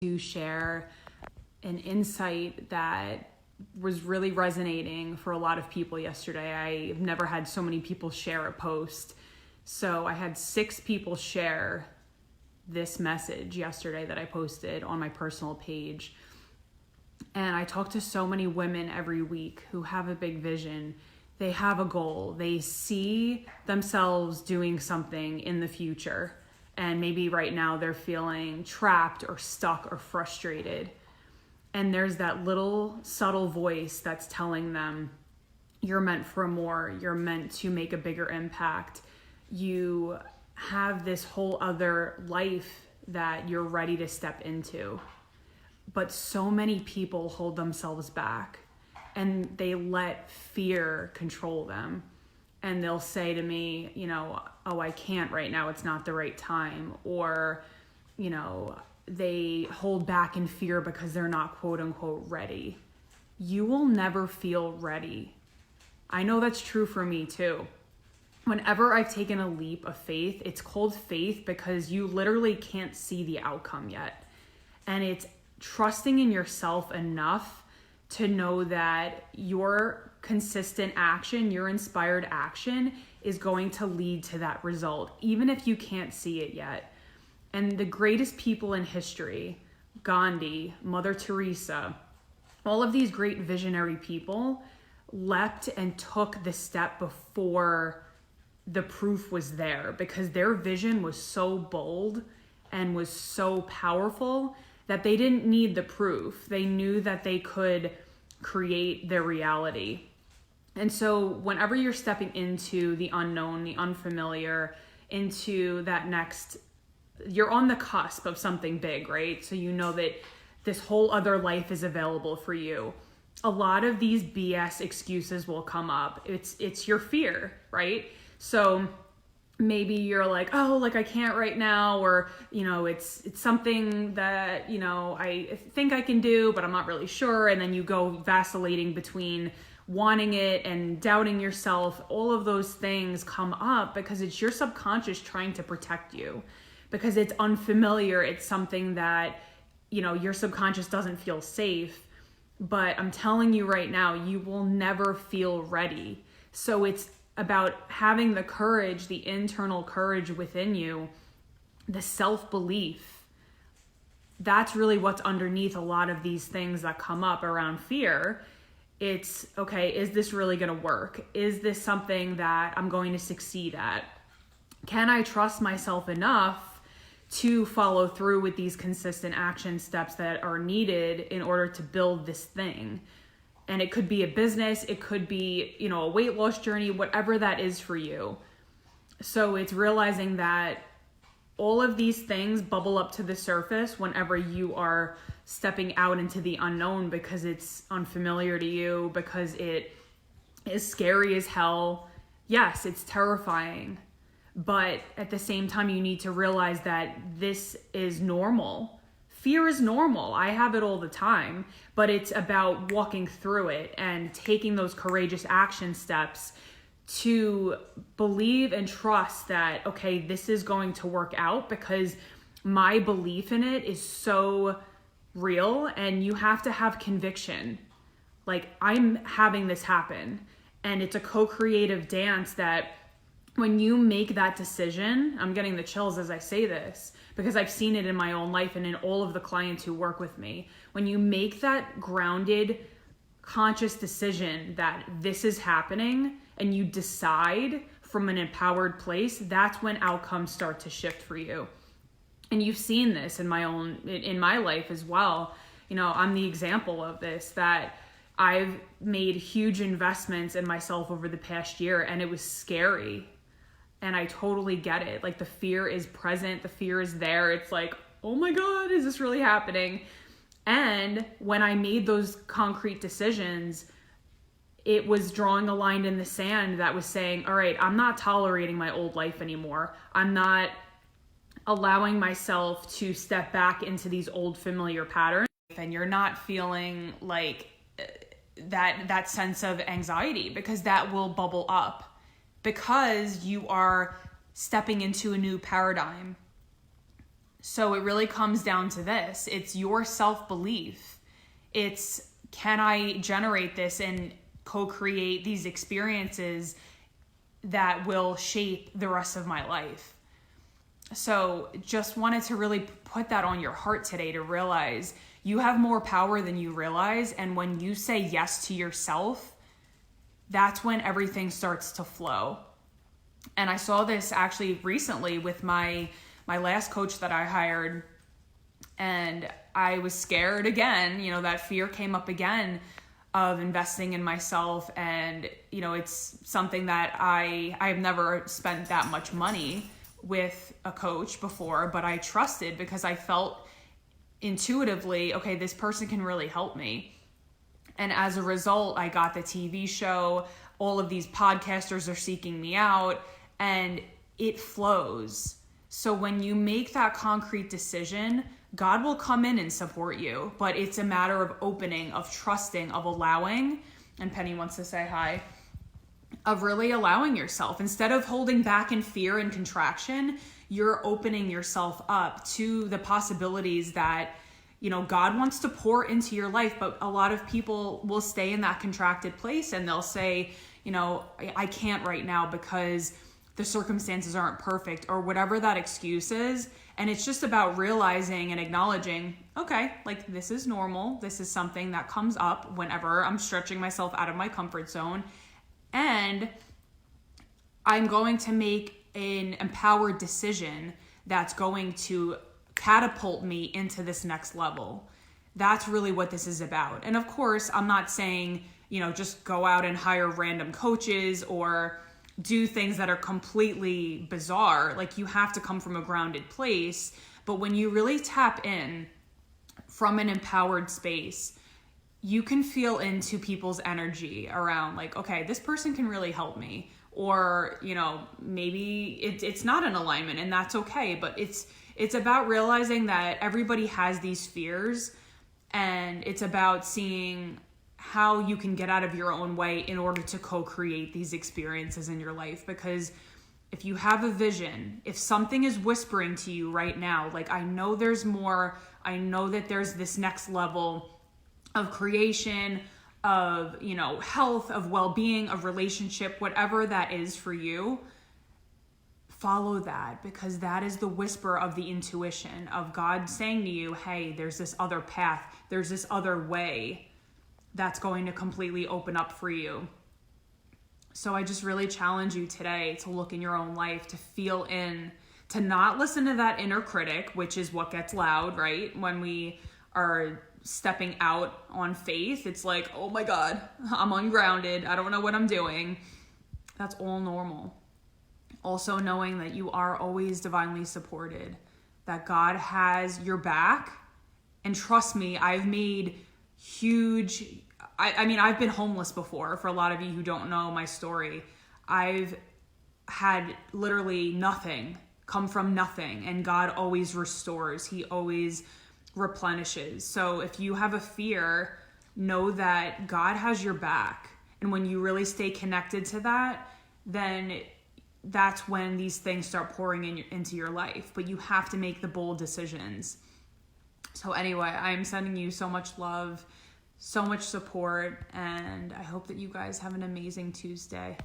to share an insight that was really resonating for a lot of people yesterday. I've never had so many people share a post. So I had 6 people share this message yesterday that I posted on my personal page. And I talk to so many women every week who have a big vision. They have a goal. They see themselves doing something in the future. And maybe right now they're feeling trapped or stuck or frustrated. And there's that little subtle voice that's telling them, you're meant for more. You're meant to make a bigger impact. You have this whole other life that you're ready to step into. But so many people hold themselves back and they let fear control them. And they'll say to me, oh, I can't right now. It's not the right time. Or, they hold back in fear because they're not quote unquote ready. You will never feel ready. I know that's true for me too. Whenever I've taken a leap of faith, it's called faith because you literally can't see the outcome yet. And it's trusting in yourself enough to know that your consistent action, your inspired action is going to lead to that result, even if you can't see it yet. And the greatest people in history, Gandhi, Mother Teresa, all of these great visionary people leapt and took the step before the proof was there because their vision was so bold and was so powerful that they didn't need the proof. They knew that they could create their reality. And so whenever you're stepping into the unknown, the unfamiliar, into that next, you're on the cusp of something big, right? So you know that this whole other life is available for you. A lot of these BS excuses will come up. It's your fear, right? So maybe you're like, oh, I can't right now, or, it's something that, I think I can do, but I'm not really sure. And then you go vacillating between wanting it and doubting yourself. All of those things come up because it's your subconscious trying to protect you because it's unfamiliar. It's something that, your subconscious doesn't feel safe. But I'm telling you right now, you will never feel ready. So it's about having the courage, the internal courage within you, the self-belief. That's really what's underneath a lot of these things that come up around fear. It's, okay, is this really going to work? Is this something that I'm going to succeed at? Can I trust myself enough to follow through with these consistent action steps that are needed in order to build this thing? And it could be a business, it could be, a weight loss journey, whatever that is for you. So it's realizing that all of these things bubble up to the surface whenever you are stepping out into the unknown because it's unfamiliar to you, because it is scary as hell. Yes, it's terrifying. But at the same time, you need to realize that this is normal. Fear is normal. I have it all the time, but it's about walking through it and taking those courageous action steps to believe and trust that, okay, this is going to work out because my belief in it is so real, and you have to have conviction. I'm having this happen, and it's a co-creative dance that when you make that decision, I'm getting the chills as I say this because I've seen it in my own life and in all of the clients who work with me. When you make that grounded, conscious decision that this is happening and you decide from an empowered place, that's when outcomes start to shift for you. And you've seen this in my life as well. I'm the example of this, that I've made huge investments in myself over the past year, and it was scary. And I totally get it. The fear is present. The fear is there. It's oh my God, is this really happening? And when I made those concrete decisions, it was drawing a line in the sand that was saying, all right, I'm not tolerating my old life anymore. I'm not allowing myself to step back into these old familiar patterns. And you're not feeling that sense of anxiety because that will bubble up. Because you are stepping into a new paradigm. So it really comes down to this. It's your self-belief. It's, can I generate this and co-create these experiences that will shape the rest of my life? So just wanted to really put that on your heart today, to realize you have more power than you realize. And when you say yes to yourself, that's when everything starts to flow. And I saw this actually recently with my last coach that I hired, and I was scared again. That fear came up again of investing in myself. And, it's something that I've never spent that much money with a coach before, but I trusted because I felt intuitively, okay, this person can really help me. And as a result, I got the TV show. All of these podcasters are seeking me out, and it flows. So when you make that concrete decision, God will come in and support you. But it's a matter of opening, of trusting, of allowing. And Penny wants to say hi. Of really allowing yourself. Instead of holding back in fear and contraction, you're opening yourself up to the possibilities that, God wants to pour into your life. But a lot of people will stay in that contracted place, and they'll say, I can't right now because the circumstances aren't perfect, or whatever that excuse is. And it's just about realizing and acknowledging, okay, like, this is normal. This is something that comes up whenever I'm stretching myself out of my comfort zone. And I'm going to make an empowered decision that's going to catapult me into this next level. That's really what this is about. And of course, I'm not saying, just go out and hire random coaches or do things that are completely bizarre. Like, you have to come from a grounded place. But when you really tap in from an empowered space, you can feel into people's energy around, like, okay, this person can really help me. Or, maybe it's not in alignment, and that's okay. But it's about realizing that everybody has these fears, and it's about seeing how you can get out of your own way in order to co-create these experiences in your life. Because if you have a vision, if something is whispering to you right now, like, I know there's more, I know that there's this next level of creation, of, health, of well-being, of relationship, whatever that is for you, follow that, because that is the whisper of the intuition of God saying to you, hey, there's this other path, there's this other way that's going to completely open up for you. So I just really challenge you today to look in your own life, to feel in, to not listen to that inner critic, which is what gets loud, right? When we are stepping out on faith, it's like, oh my God, I'm ungrounded. I don't know what I'm doing. That's all normal. Also knowing that you are always divinely supported, that God has your back. And trust me, I've made huge, I've been homeless before. For a lot of you who don't know my story, I've had literally nothing, come from nothing. And God always restores. He always replenishes. So if you have a fear, know that God has your back. And when you really stay connected to that, then that's when these things start pouring into your life. But you have to make the bold decisions. So anyway, I'm sending you so much love, so much support, and I hope that you guys have an amazing Tuesday.